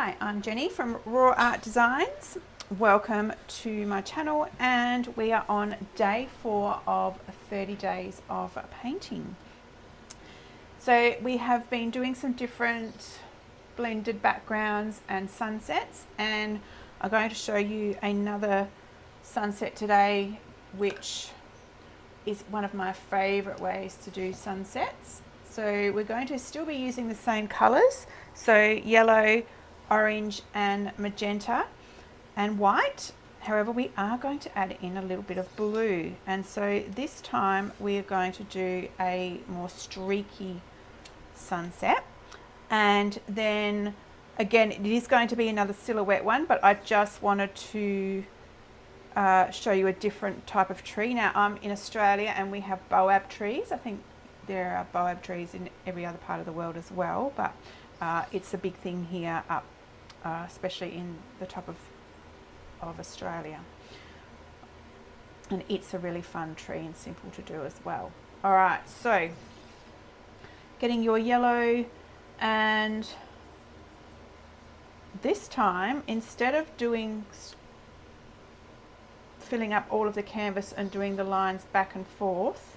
Hi, I'm Jenny from Raw Art Designs. Welcome to my channel, and we are on day 4 of 30 days of painting. So we have been doing some different blended backgrounds and sunsets, and I'm going to show you another sunset today, which is one of my favorite ways to do sunsets. So we're going to still be using the same colors, so yellow, orange and magenta and white. However, we are going to add in a little bit of blue, and so this time we are going to do a more streaky sunset. And then again, it is going to be another silhouette one, but I just wanted to show you a different type of tree. Now, I'm in Australia and we have Boab trees. I think there are Boab trees in every other part of the world as well, but it's a big thing here up, especially in the top of Australia. And it's a really fun tree and simple to do as well. All right, so getting your yellow, and this time, instead of filling up all of the canvas and doing the lines back and forth,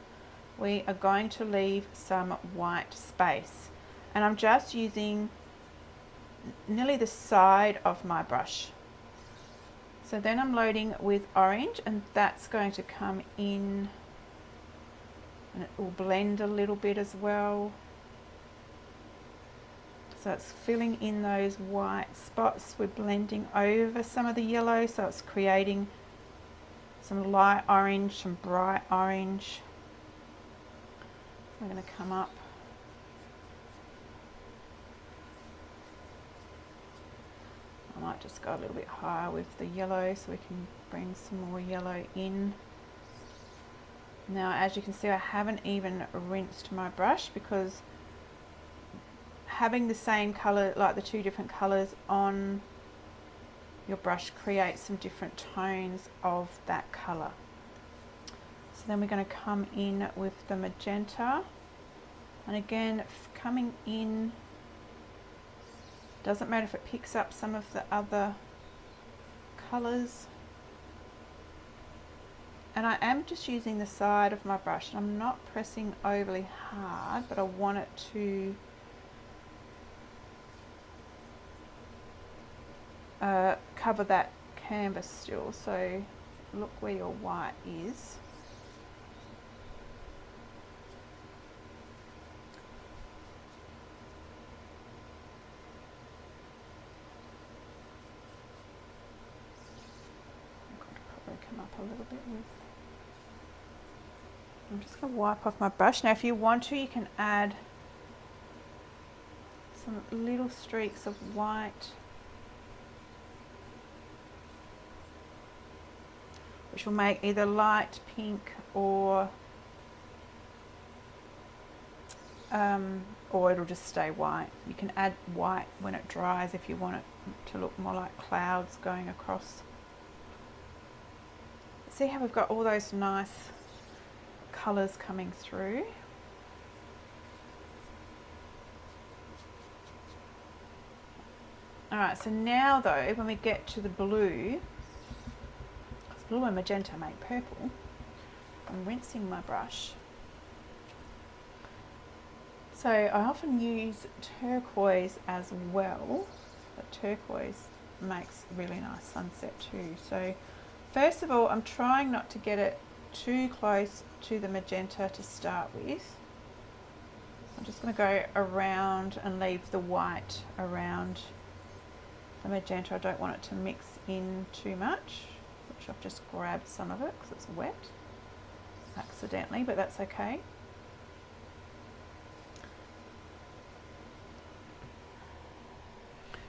we are going to leave some white space, and I'm just using nearly the side of my brush. So then I'm loading with orange, and that's going to come in, and it will blend a little bit as well. So it's filling in those white spots. We're blending over some of the yellow, so it's creating some light orange, some bright orange. We're going to come up. I might just go a little bit higher with the yellow so we can bring some more yellow in. Now, as you can see, I haven't even rinsed my brush, because having the same color, like the two different colors on your brush, creates some different tones of that color. So then we're going to come in with the magenta, and again, coming in, doesn't matter if it picks up some of the other colors. And I am just using the side of my brush, and I'm not pressing overly hard, but I want it to cover that canvas still. So look where your white is. Come up a little bit with. I'm just going to wipe off my brush. Now, if you want to, you can add some little streaks of white, which will make either light pink or it'll just stay white. You can add white when it dries if you want it to look more like clouds going across. See how we've got all those nice colours coming through? Alright, so now though, when we get to the blue, because blue and magenta make purple, I'm rinsing my brush. So I often use turquoise as well, but turquoise makes a really nice sunset too. So first of all, I'm trying not to get it too close to the magenta to start with. I'm just going to go around and leave the white around the magenta. I don't want it to mix in too much, which I've just grabbed some of it because it's wet accidentally, but that's okay.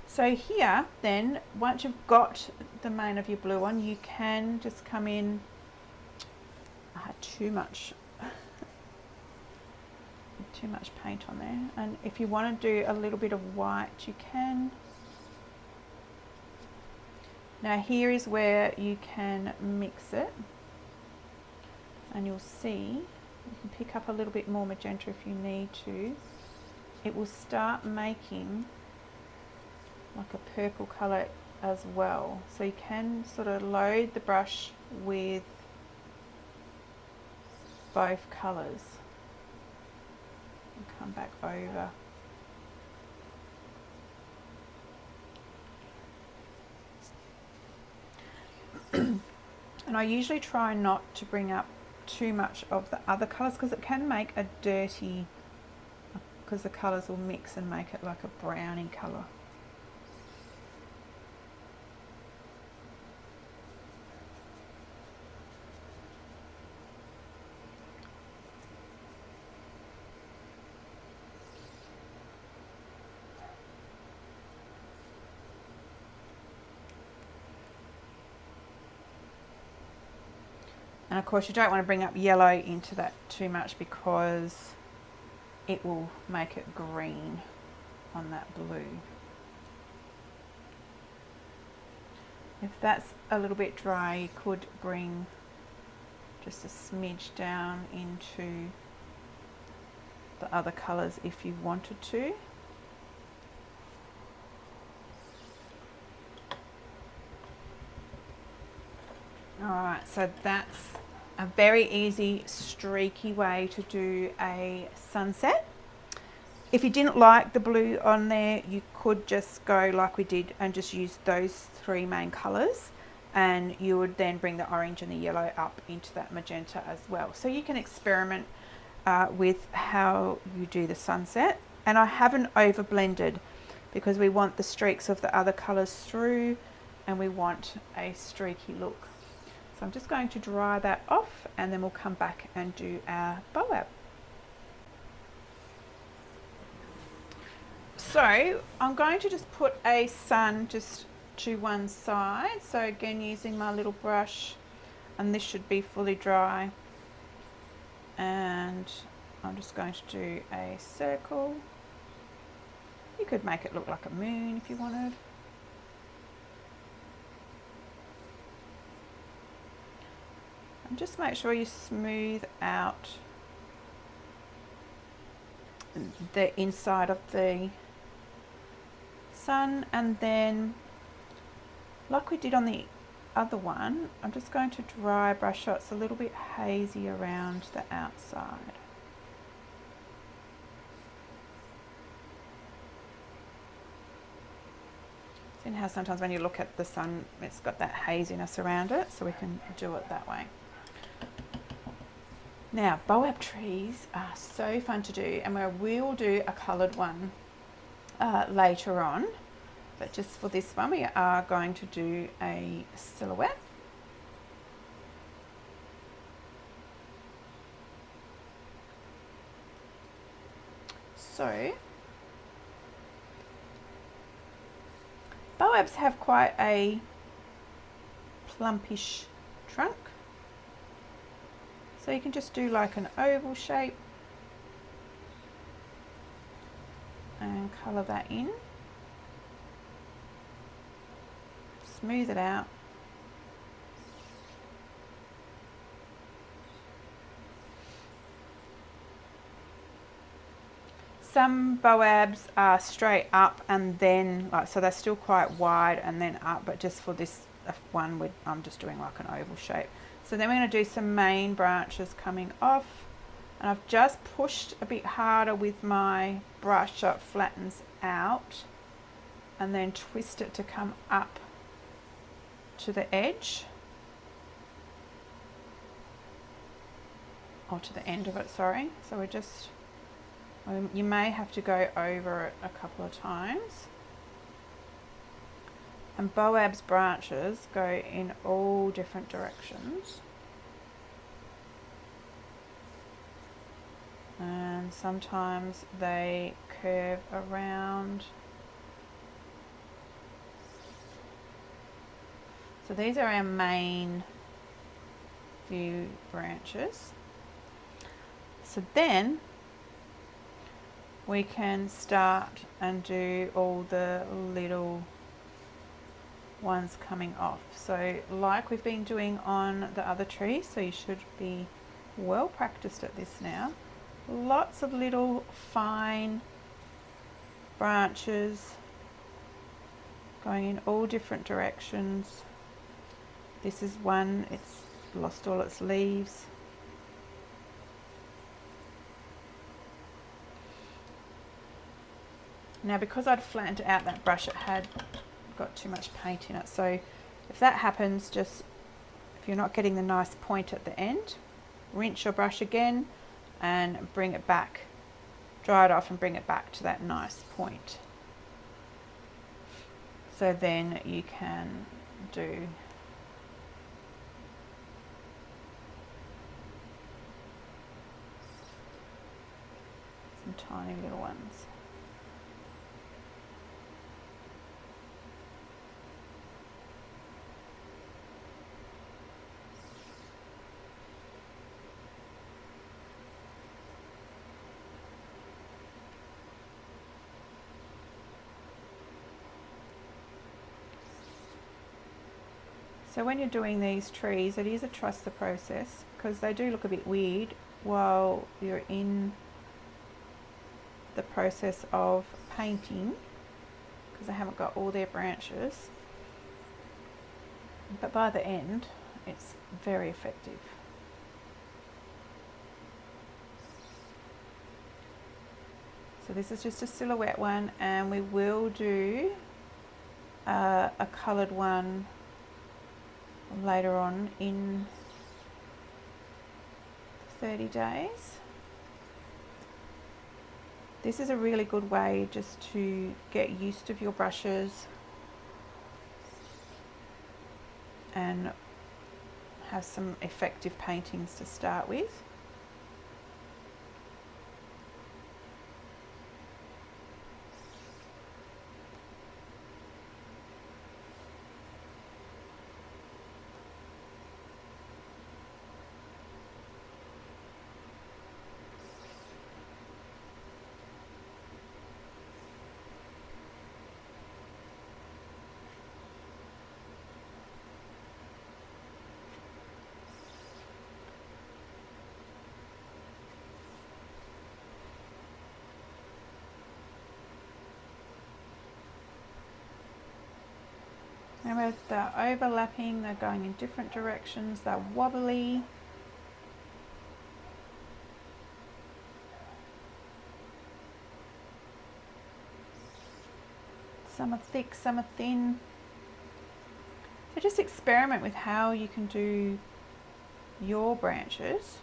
So here then, once you've got the main of your blue on, you can just come in. I had too much paint on there, and if you want to do a little bit of white, you can. Now here is where you can mix it, and you'll see you can pick up a little bit more magenta if you need to. It will start making like a purple colour as well. So you can sort of load the brush with both colours and come back over. And I usually try not to bring up too much of the other colours because it can make a dirty, because the colours will mix and make it like a browny colour. And of course you don't want to bring up yellow into that too much because it will make it green on that blue. If that's a little bit dry, you could bring just a smidge down into the other colours if you wanted to. Alright, so that's a very easy streaky way to do a sunset. If you didn't like the blue on there, you could just go like we did and just use those three main colours, and you would then bring the orange and the yellow up into that magenta as well. So you can experiment with how you do the sunset. And I haven't over blended because we want the streaks of the other colours through and we want a streaky look. So I'm just going to dry that off and then we'll come back and do our Boab. So I'm going to just put a sun just to one side. So again, using my little brush, and this should be fully dry. And I'm just going to do a circle. You could make it look like a moon if you wanted. And just make sure you smooth out the inside of the sun, and then like we did on the other one, I'm just going to dry brush out. It's a little bit hazy around the outside. See how sometimes when you look at the sun, it's got that haziness around it, so we can do it that way. Now, Boab trees are so fun to do, and we will do a coloured one later on, but just for this one we are going to do a silhouette. So, Boabs have quite a plumpish trunk. So you can just do like an oval shape and colour that in. Smooth it out. Some Boabs are straight up and then, like, so they're still quite wide and then up, but just for this one, I'm just doing like an oval shape. So then we're going to do some main branches coming off, and I've just pushed a bit harder with my brush so it flattens out, and then twist it to come up to the edge, or to the end of it, sorry. So we're just, you may have to go over it a couple of times. And Boab's branches go in all different directions. And sometimes they curve around. So these are our main few branches. So then we can start and do all the little ones coming off. So like we've been doing on the other tree, so you should be well practiced at this now. Lots of little fine branches going in all different directions. This is one, it's lost all its leaves. Now because I'd flattened out that brush, it had got too much paint in it. So if that happens, just if you're not getting the nice point at the end, rinse your brush again and bring it back. Dry it off and bring it back to that nice point. So then you can do some tiny little ones. So when you're doing these trees, it is a trust the process, because they do look a bit weird while you're in the process of painting, because they haven't got all their branches. But by the end, it's very effective. So this is just a silhouette one, and we will do a coloured one later on in 30 days. This is a really good way just to get used to your brushes and have some effective paintings to start with. And with the overlapping, they're going in different directions, they're wobbly. Some are thick, some are thin. So just experiment with how you can do your branches.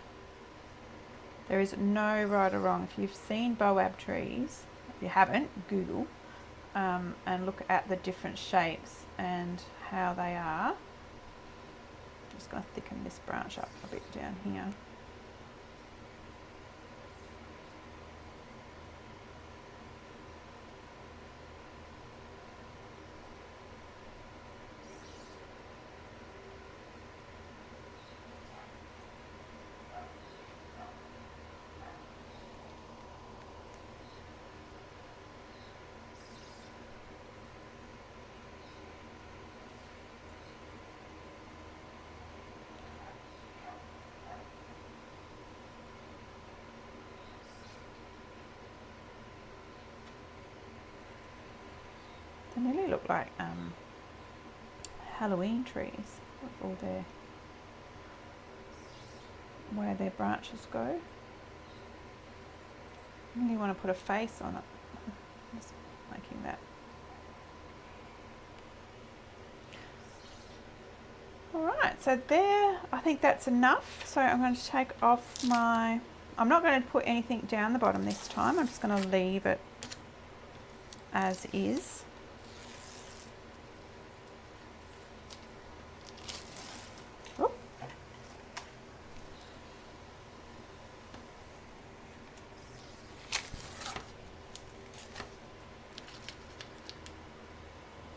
There is no right or wrong. If you've seen Boab trees, if you haven't, Google and look at the different shapes and how they are. I'm just going to thicken this branch up a bit down here. They nearly look like Halloween trees with all their, where their branches go. I really want to put a face on it. Just making that. Alright, so there, I think that's enough. So I'm going to take off my, I'm not going to put anything down the bottom this time. I'm just going to leave it as is.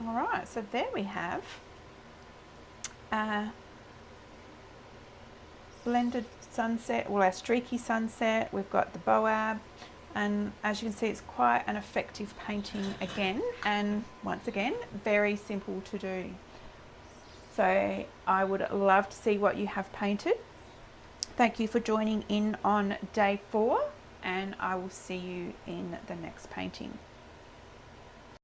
Alright, so there we have blended sunset, well, our streaky sunset. We've got the Boab, and as you can see, it's quite an effective painting again, and once again, very simple to do. So I would love to see what you have painted. Thank you for joining in on day 4, and I will see you in the next painting.